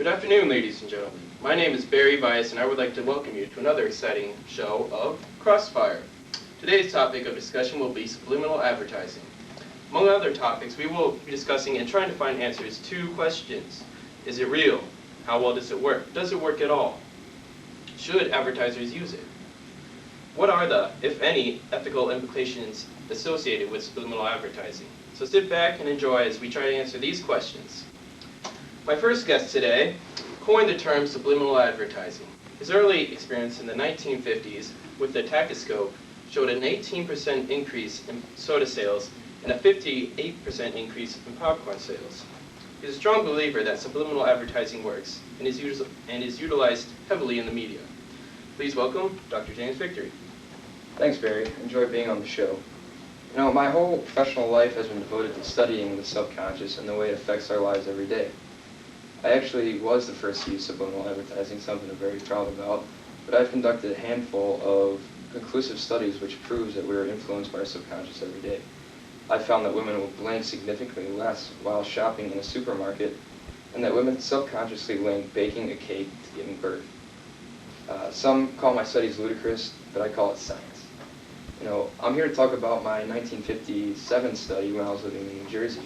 Good afternoon, ladies and gentlemen. My name is Barry Bias, and I would like to welcome you to another exciting show of Crossfire. Today's topic of discussion will be subliminal advertising. Among other topics, we will be discussing and trying to find answers to questions. Is it real? How well does it work? Does it work at all? Should advertisers use it? What are the, if any, ethical implications associated with subliminal advertising? So sit back and enjoy as we try to answer these questions. My first guest today coined the term subliminal advertising. His early experience in the 1950s with the tachoscope showed an 18% increase in soda sales and a 58% increase in popcorn sales. He's a strong believer that subliminal advertising works and is utilized heavily in the media. Please welcome Dr. James Victory. Thanks, Barry. Enjoy being on the show. You know, my whole professional life has been devoted to studying the subconscious and the way it affects our lives every day. I actually was the first to use subliminal advertising, something I'm very proud about, but I've conducted a handful of conclusive studies which proves that we are influenced by our subconscious every day. I found that women will blink significantly less while shopping in a supermarket, and that women subconsciously link baking a cake to giving birth. Some call my studies ludicrous, but I call it science. You know, I'm here to talk about my 1957 study when I was living in New Jersey.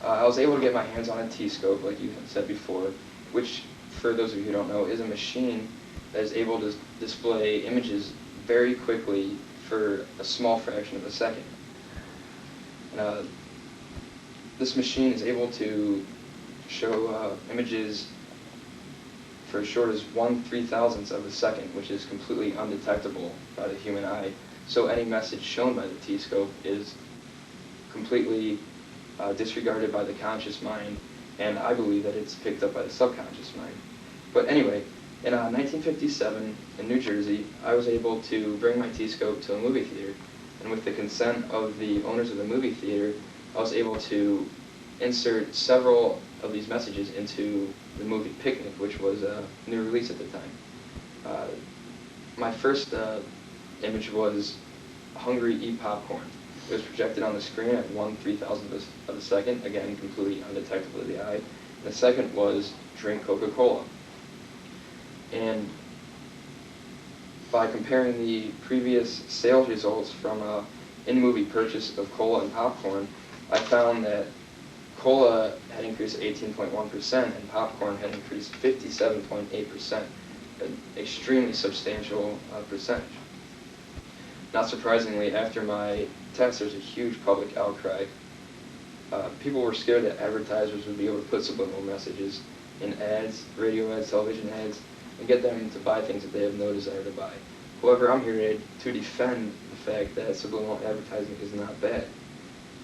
I was able to get my hands on a T-scope, like you said before, which, for those of you who don't know, is a machine that is able to display images very quickly for a small fraction of a second. This machine is able to show images for as short as 1/3000th of a second, which is completely undetectable by the human eye. So any message shown by the T-scope is completely disregarded by the conscious mind, and I believe that it's picked up by the subconscious mind. But anyway, in 1957 in New Jersey, I was able to bring my T-scope to a movie theater, and with the consent of the owners of the movie theater, I was able to insert several of these messages into the movie Picnic, which was a new release at the time. My first image was Hungry, Eat Popcorn. It was projected on the screen at 1/3000th of a second, again, completely undetectable to the eye. The second was Drink Coca-Cola. And by comparing the previous sales results from an in-movie purchase of cola and popcorn, I found that cola had increased 18.1% and popcorn had increased 57.8%, an extremely substantial percentage. Not surprisingly, after my test, there's a huge public outcry. People were scared that advertisers would be able to put subliminal messages in ads, radio ads, television ads, and get them to buy things that they have no desire to buy. However, I'm here to defend the fact that subliminal advertising is not bad.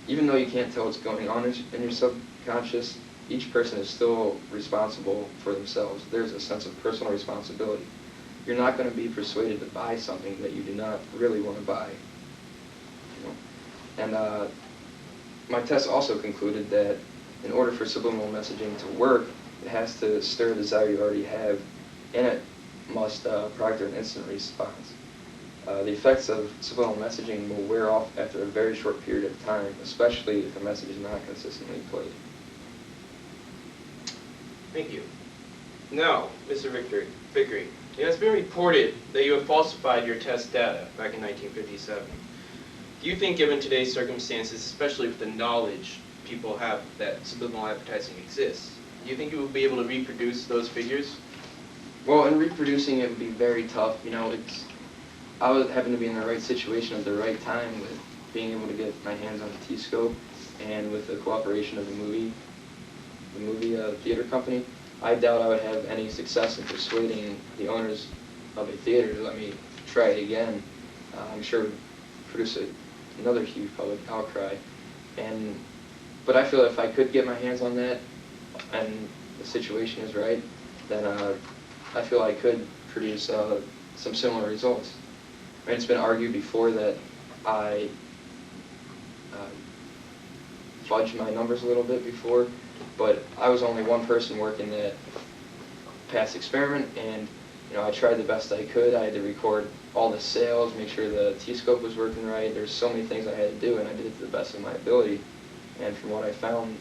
Even though you can't tell what's going on in your subconscious, each person is still responsible for themselves. There's a sense of personal responsibility. You're not going to be persuaded to buy something that you do not really want to buy. And my test also concluded that in order for subliminal messaging to work, it has to stir a desire you already have, and it must proctor an instant response. The effects of subliminal messaging will wear off after a very short period of time, especially if the message is not consistently played. Thank you. Now, Mr. Victory, it has been reported that you have falsified your test data back in 1957. Do you think, given today's circumstances, especially with the knowledge people have that subliminal advertising exists, do you think you will be able to reproduce those figures? Well, in reproducing it would be very tough. You know, I would happen to be in the right situation at the right time with being able to get my hands on the T-scope, and with the cooperation of the movie theater company. I doubt I would have any success in persuading the owners of a theater to let me try it again. I'm sure it would produce another huge public outcry. But I feel if I could get my hands on that, and the situation is right, then I feel I could produce some similar results. I mean, it's been argued before that I fudged my numbers a little bit before, but I was only one person working that past experiment, and I tried the best I could. I had to record all the sales, make sure the T-scope was working right. There's so many things I had to do, and I did it to the best of my ability. And from what I found,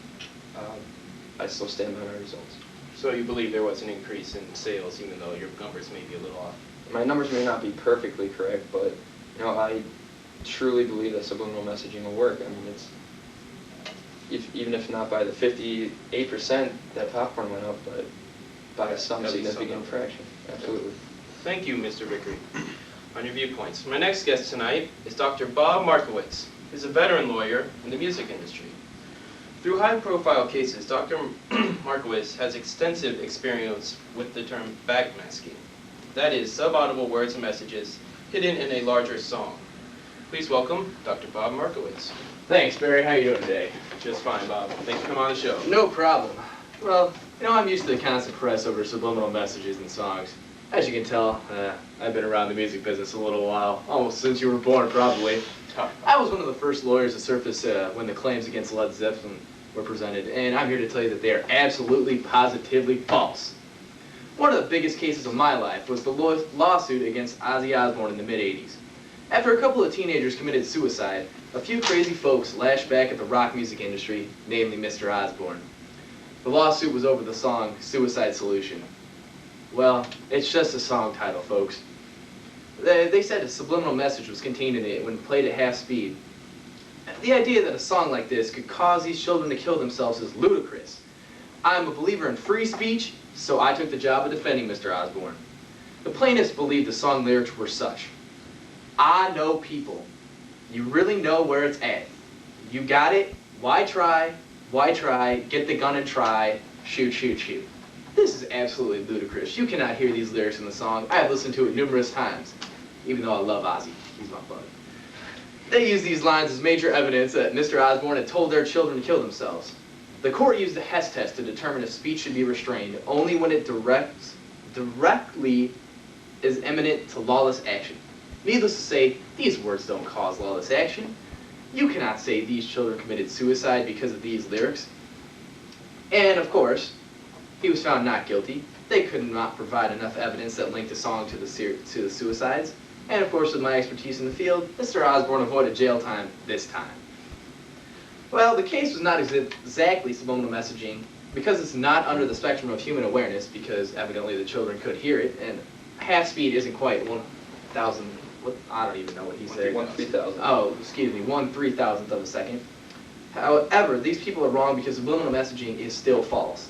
I still stand by my results. So you believe there was an increase in sales, even though your numbers may be a little off? My numbers may not be perfectly correct, but I truly believe that subliminal messaging will work. I mean, even if not by the 58% that popcorn went up, but by some At least significant some. fraction. Absolutely. Thank you, Mr. Vickery, on your viewpoints. My next guest tonight is Dr. Bob Markowitz. He's a veteran lawyer in the music industry. Through high-profile cases, Dr. Markowitz has extensive experience with the term backmasking. That is, subaudible words and messages hidden in a larger song. Please welcome Dr. Bob Markowitz. Thanks, Barry. How you doing today? Just fine, Bob. Thanks for coming on the show. No problem. Well, I'm used to the constant press over subliminal messages in songs. As you can tell, I've been around the music business a little while, almost since you were born, probably. I was one of the first lawyers to surface when the claims against Led Zeppelin were presented, and I'm here to tell you that they are absolutely, positively false. One of the biggest cases of my life was the lawsuit against Ozzy Osbourne in the mid-'80s. After a couple of teenagers committed suicide, a few crazy folks lashed back at the rock music industry, namely Mr. Osbourne. The lawsuit was over the song Suicide Solution. Well, it's just a song title, folks. They said a subliminal message was contained in it when played at half speed. The idea that a song like this could cause these children to kill themselves is ludicrous. I'm a believer in free speech, so I took the job of defending Mr. Osbourne. The plaintiffs believed the song lyrics were such: I know people. You really know where it's at. You got it? Why try? Why try? Get the gun and try. Shoot, shoot, shoot. This is absolutely ludicrous. You cannot hear these lyrics in the song. I have listened to it numerous times, even though I love Ozzy. He's my bud. They use these lines as major evidence that Mr. Osbourne had told their children to kill themselves. The court used the Hess test to determine if speech should be restrained only when it directly is imminent to lawless action. Needless to say, these words don't cause lawless action. You cannot say these children committed suicide because of these lyrics. And of course, he was found not guilty. They could not provide enough evidence that linked the song to the suicides. And of course, with my expertise in the field, Mr. Osbourne avoided jail time this time. Well, the case was not exactly subliminal messaging because it's not under the spectrum of human awareness, because evidently the children could hear it, and half speed isn't quite 1,000, I don't even know what he said. 1/3000. Oh, excuse me, 1/3000th of a second. However, these people are wrong because subliminal messaging is still false.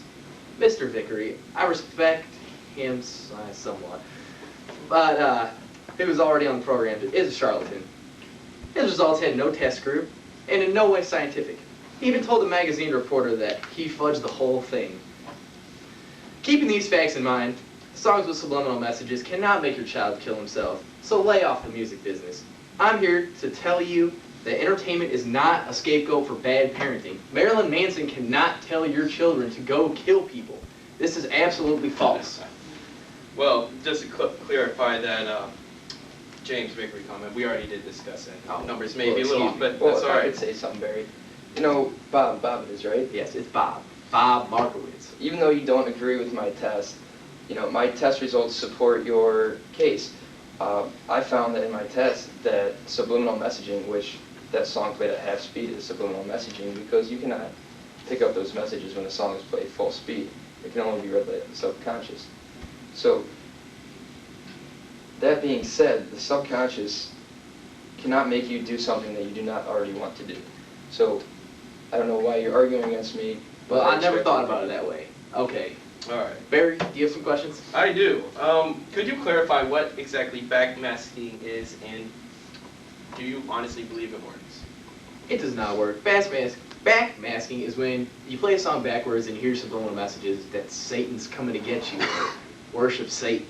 Mr. Vickery, I respect him somewhat, but he was already on the program, is a charlatan. His results had no test group, and in no way scientific. He even told a magazine reporter that he fudged the whole thing. Keeping these facts in mind, songs with subliminal messages cannot make your child kill himself, so lay off the music business. I'm here to tell you that entertainment is not a scapegoat for bad parenting. Marilyn Manson cannot tell your children to go kill people. This is absolutely false. Well, just to clarify that James Vickery comment, we already did discuss it. Oh, Numbers may be a Well, little excuse off, me. but Well, that's all if I right. could say something, Barry. Bob it is, right? Yes, it's Bob. Bob Markowitz. Even though you don't agree with my test, my test results support your case. I found that in my test that subliminal messaging, which that song played at half speed, is subliminal messaging because you cannot pick up those messages when the song is played full speed. It can only be read by the subconscious. So, that being said, the subconscious cannot make you do something that you do not already want to do. So, I don't know why you're arguing against me. Well, but I never expect thought you to- about it that way. Okay. All right. Barry, do you have some questions? I do. Could you clarify what exactly backmasking is, and do you honestly believe it works? It does not work. Backmasking is when you play a song backwards and you hear subliminal messages that Satan's coming to get you. Worship Satan.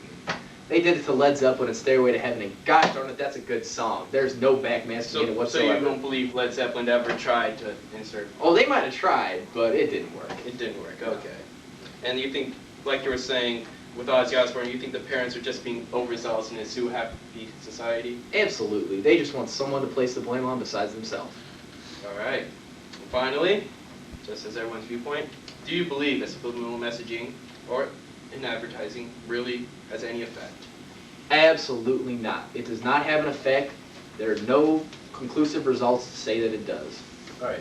They did it to Led Zeppelin and Stairway to Heaven, and gosh darn it, that's a good song. There's no backmasking in it So whatsoever. you don't believe Led Zeppelin ever tried to insert? Oh, they might have tried, but it didn't work. It didn't work. Okay. And you think, like you were saying, with Ozzy Osbourne, you think the parents are just being overzealous in a sue happy society? Absolutely. They just want someone to place the blame on besides themselves. All right. And finally, just as everyone's viewpoint, do you believe that subliminal messaging or in advertising really has any effect? Absolutely not. It does not have an effect. There are no conclusive results to say that it does. All right.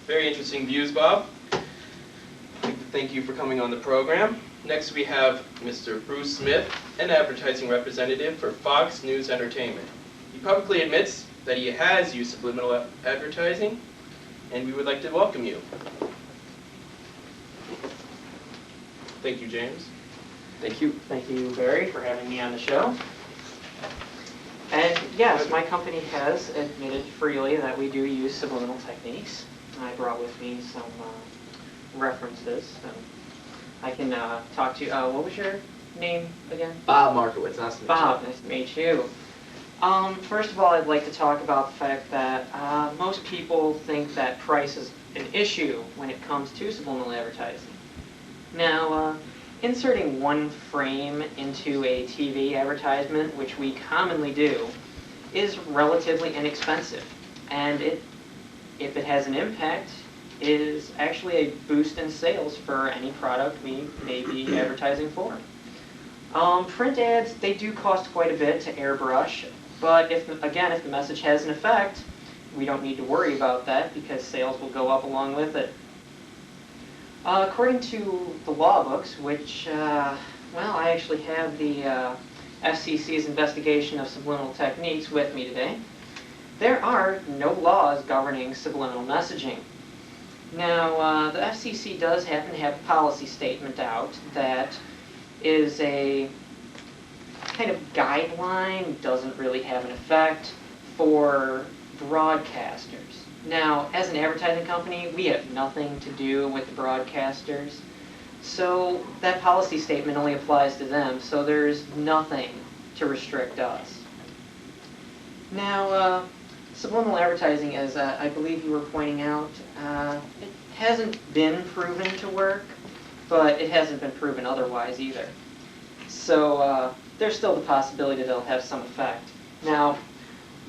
Very interesting views, Bob. I'd like to thank you for coming on the program. Next we have Mr. Bruce Smith, an advertising representative for Fox News Entertainment. He publicly admits that he has used subliminal advertising, and we would like to welcome you. Thank you, James. Thank you. Thank you, Barry, for having me on the show. And yes, my company has admitted freely that we do use subliminal techniques. I brought with me some references. I can talk to you. What was your name again? Bob Markowitz, nice to meet you. Bob, nice to meet you. First of all, I'd like to talk about the fact that most people think that price is an issue when it comes to subliminal advertising. Now, inserting one frame into a TV advertisement, which we commonly do, is relatively inexpensive. And if it has an impact, is actually a boost in sales for any product we may be advertising for. Print ads, they do cost quite a bit to airbrush, but if the message has an effect, we don't need to worry about that because sales will go up along with it. According to the law books, which, well, I actually have the FCC's investigation of subliminal techniques with me today, there are no laws governing subliminal messaging. Now, the FCC does happen to have a policy statement out that is a kind of guideline, doesn't really have an effect for broadcasters. Now, as an advertising company, we have nothing to do with the broadcasters, so that policy statement only applies to them, so there's nothing to restrict us. Now, subliminal advertising, as I believe you were pointing out, it hasn't been proven to work, but it hasn't been proven otherwise either. So there's still the possibility that it'll have some effect. Now,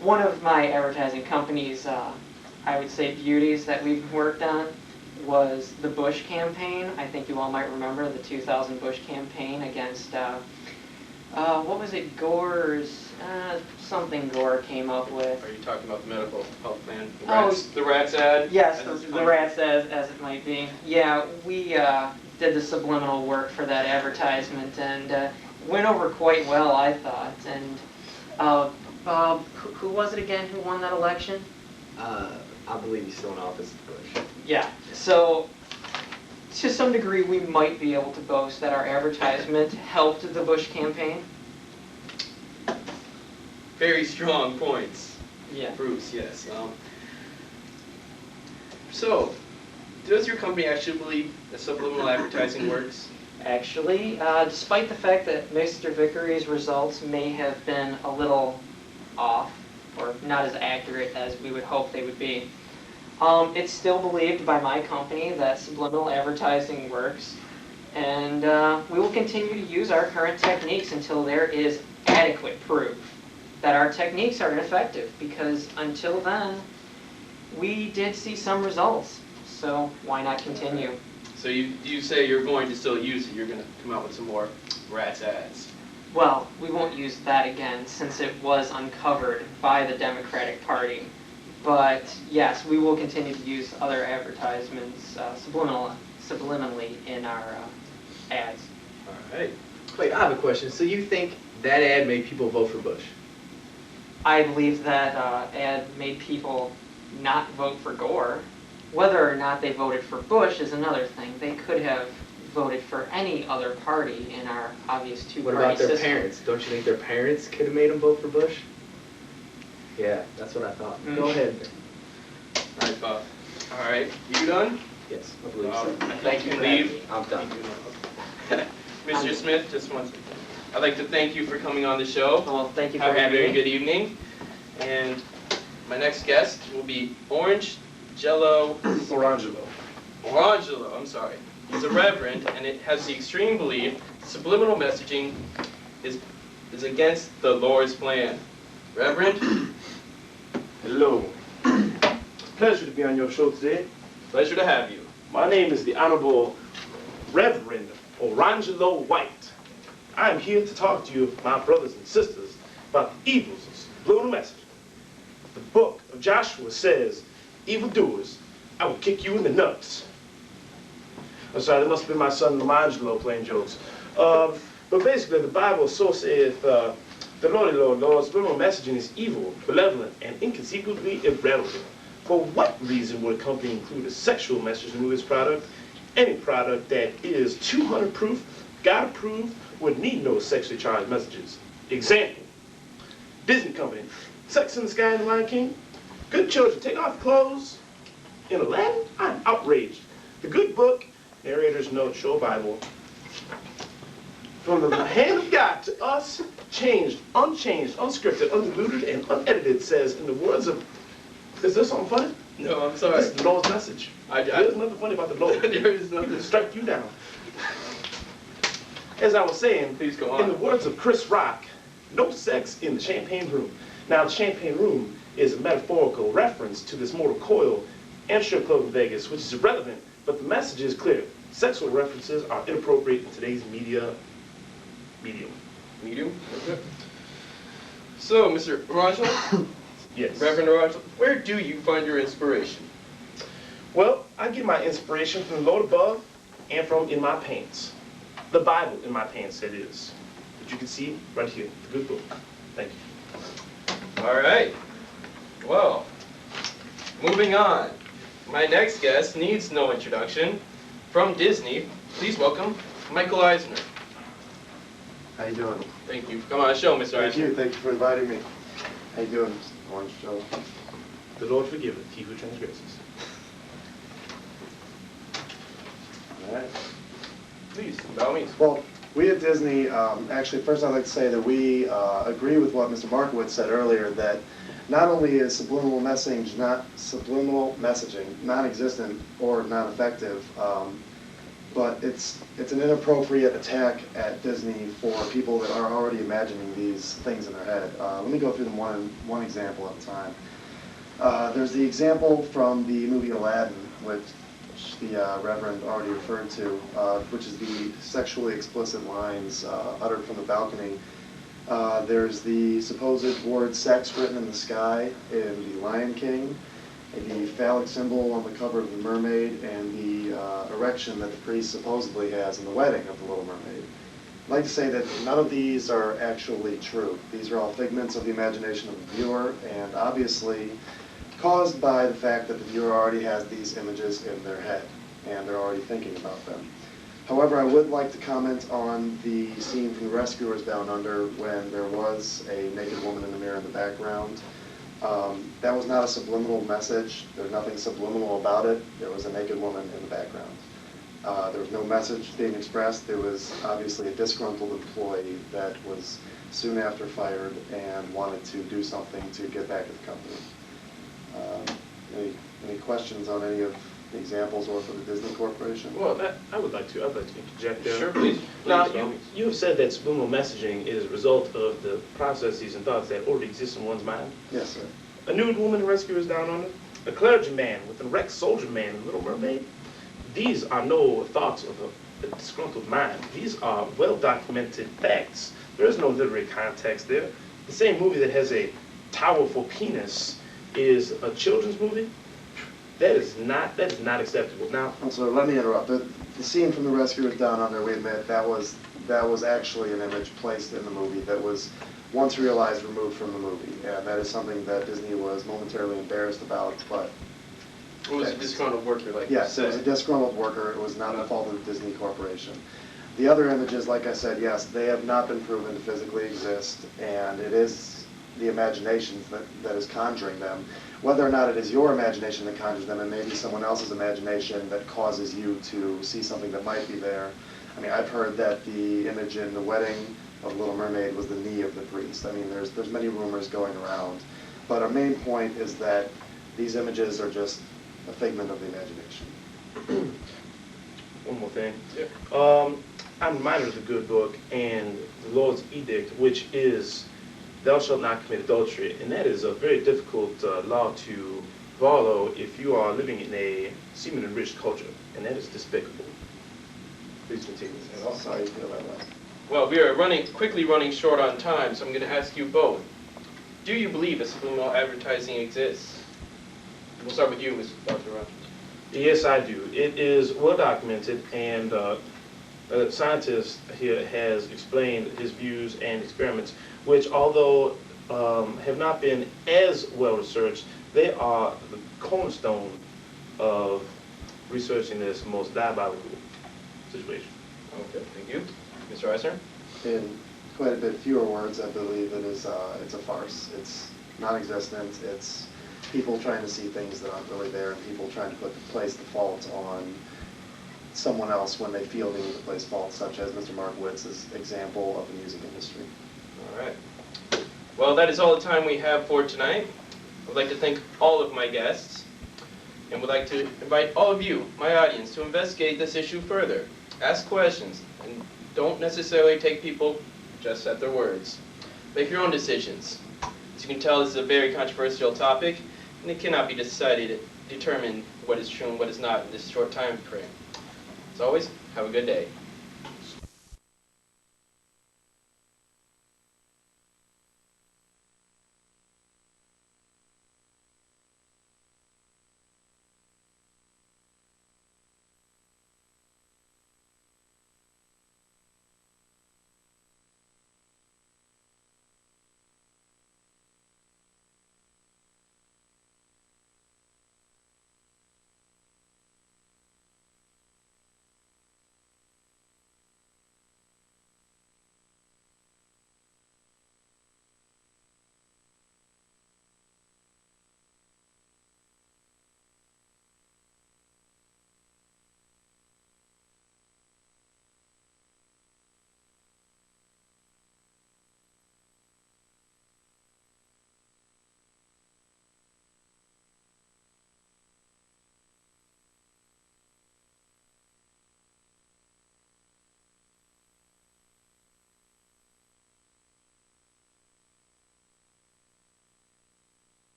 one of my advertising companies, I would say beauties that we've worked on was the Bush campaign. I think you all might remember the 2000 Bush campaign against, what was it, Gore's, something Gore came up with. Are you talking about the medical health plan? Oh, The rats ad? Yes, the rats as it might be. Yeah, we did the subliminal work for that advertisement and went over quite well, I thought. And Bob, who was it again who won that election? I believe he's still in office at Bush. Yeah, so to some degree we might be able to boast that our advertisement helped the Bush campaign. Very strong points. Yeah. Bruce, yes. So, does your company actually believe that subliminal advertising works? Actually, despite the fact that Mr. Vickery's results may have been a little off, or not as accurate as we would hope they would be, it's still believed by my company that subliminal advertising works, and we will continue to use our current techniques until there is adequate proof that our techniques are ineffective, because until then, we did see some results, so why not continue? So you say you're going to still use it, you're going to come out with some more rats ads. Well, we won't use that again since it was uncovered by the Democratic Party. But yes, we will continue to use other advertisements subliminally in our ads. All right. Wait, I have a question. So you think that ad made people vote for Bush? I believe that ad made people not vote for Gore. Whether or not they voted for Bush is another thing. They could have voted for any other party in our obvious two-party system. What about their parents? Don't you think their parents could have made them vote for Bush? Yeah, that's what I thought. Go ahead. All right, Bob. All right, you done? Yes, I believe so. I think you can leave. I'm done. Mr. Smith, just one second. I'd like to thank you for coming on the show. Well, thank you for Have a having very me. good evening. And my next guest will be Orange Jello Orangelo. Orangelo, I'm sorry. He's a reverend, and it has the extreme belief subliminal messaging is against the Lord's plan. Reverend? Hello. It's a pleasure to be on your show today. Pleasure to have you. My name is the Honorable Reverend Orangelo White. I am here to talk to you, my brothers and sisters, about the evils of subliminal messaging. The book of Joshua says, evildoers, I will kick you in the nuts. I'm sorry, that must have been my son Lamangelo playing jokes. But basically, the Bible so saith, the Lord, subliminal messaging is evil, malevolent, and inconceivably irrelevant. For what reason would a company include a sexual message in its product? Any product that is 200 proof, God approved, would need no sexually charged messages. Example, Disney Company, Sex in the Sky and the Lion King. Good children, take off clothes. In Aladdin, I'm outraged. The Good Book, narrator's note, show Bible. From the hand of God to us, changed, unchanged, unscripted, undiluted, and unedited, says in the words of, is there something funny? No, I'm sorry. This is the Lord's message. There's nothing funny about the Lord. There is He nothing. can strike you down. As I was saying, Please go on. in the words of Chris Rock, no sex in the champagne room. Now, the champagne room is a metaphorical reference to this mortal coil and strip club in Vegas, which is irrelevant, but the message is clear. Sexual references are inappropriate in today's medium. Medium? Okay. So, Mr. Rajal, Yes. Reverend Rajal, where do you find your inspiration? Well, I get my inspiration from the Lord above and from in my pants. The Bible in my pants, that is. That you can see right here, the Good Book. Thank you. All right. Well, moving on. My next guest needs no introduction. From Disney, please welcome Michael Eisner. How you doing? Thank you for coming on the show, Mr. Thank Eisner. you. Thank you for inviting me. How you doing, Mr. Orange Joe? The Lord forgiveth, he who transgresses. All right. Please, by all means. Well, we at Disney, actually, first I'd like to say that we agree with what Mr. Markowitz said earlier, that not only is subliminal messaging non-existent or non-effective, but it's an inappropriate attack at Disney for people that are already imagining these things in their head. Let me go through them one example at a time. There's the example from the movie Aladdin, which the Reverend already referred to, which is the sexually explicit lines uttered from the balcony. There's the supposed word sex written in the sky in The Lion King, the phallic symbol on the cover of The Mermaid, and the erection that the priest supposedly has in the wedding of the Little Mermaid. I'd like to say that none of these are actually true. These are all figments of the imagination of the viewer, and obviously caused by the fact that the viewer already has these images in their head, and they're already thinking about them. However, I would like to comment on the scene from The Rescuers Down Under when there was a naked woman in the mirror in the background. That was not a subliminal message. There's nothing subliminal about it. There was a naked woman in the background. There was no message being expressed. There was obviously a disgruntled employee that was soon after fired and wanted to do something to get back at the company. Any questions on any of the examples or for the Disney Corporation? Well, I'd like to interject there. Sure, please. Now, Please, by all means. you have said that subliminal messaging is a result of the processes and thoughts that already exist in one's mind. Yes, sir. A nude woman in Rescuers Down Under, a clergyman with an erect soldier man in Little Mermaid. These are no thoughts of a disgruntled mind. These are well-documented facts. There is no literary context there. The same movie that has a powerful penis is a children's movie. That is not acceptable. Now, So let me interrupt. The scene from The Rescuers Down Under, we admit, that was actually an image placed in the movie that was once realized removed from the movie. And that is something that Disney was momentarily embarrassed about, but It was a disgruntled worker, like yes, you it was a said. disgruntled worker. It was not the fault of the Disney Corporation. The other images, like I said, yes, they have not been proven to physically exist, and it is the imagination that is conjuring them. Whether or not it is your imagination that conjures them, and maybe someone else's imagination that causes you to see something that might be there. I mean, I've heard that the image in the wedding of Little Mermaid was the knee of the priest. I mean, there's many rumors going around. But our main point is that these images are just a figment of the imagination. one more thing. Yeah. I'm reminded of the Good Book and the Lord's edict, which is, thou shalt not commit adultery. And that is a very difficult law to follow if you are living in a semen-enriched culture. And that is despicable. Please continue. Sorry you feel that way. Well, we are quickly running short on time, so I'm going to ask you both. Do you believe that subliminal advertising exists? We'll start with you, Dr. Rogers. Yes, I do. It is well documented, and a scientist here has explained his views and experiments, which although have not been as well researched, they are the cornerstone of researching this most diabolical situation. Okay, thank you. Mr. Eisner? In quite a bit fewer words, I believe it's a farce. It's non-existent. It's people trying to see things that aren't really there, and people trying to place the fault on someone else when they feel they need to place fault, such as Mr. Markowitz's example of the music industry. All right. Well, that is all the time we have for tonight. I'd like to thank all of my guests, and would like to invite all of you, my audience, to investigate this issue further. Ask questions, and don't necessarily take people just at their words. Make your own decisions. As you can tell, this is a very controversial topic, and it cannot be determined what is true and what is not in this short time frame. As always, have a good day.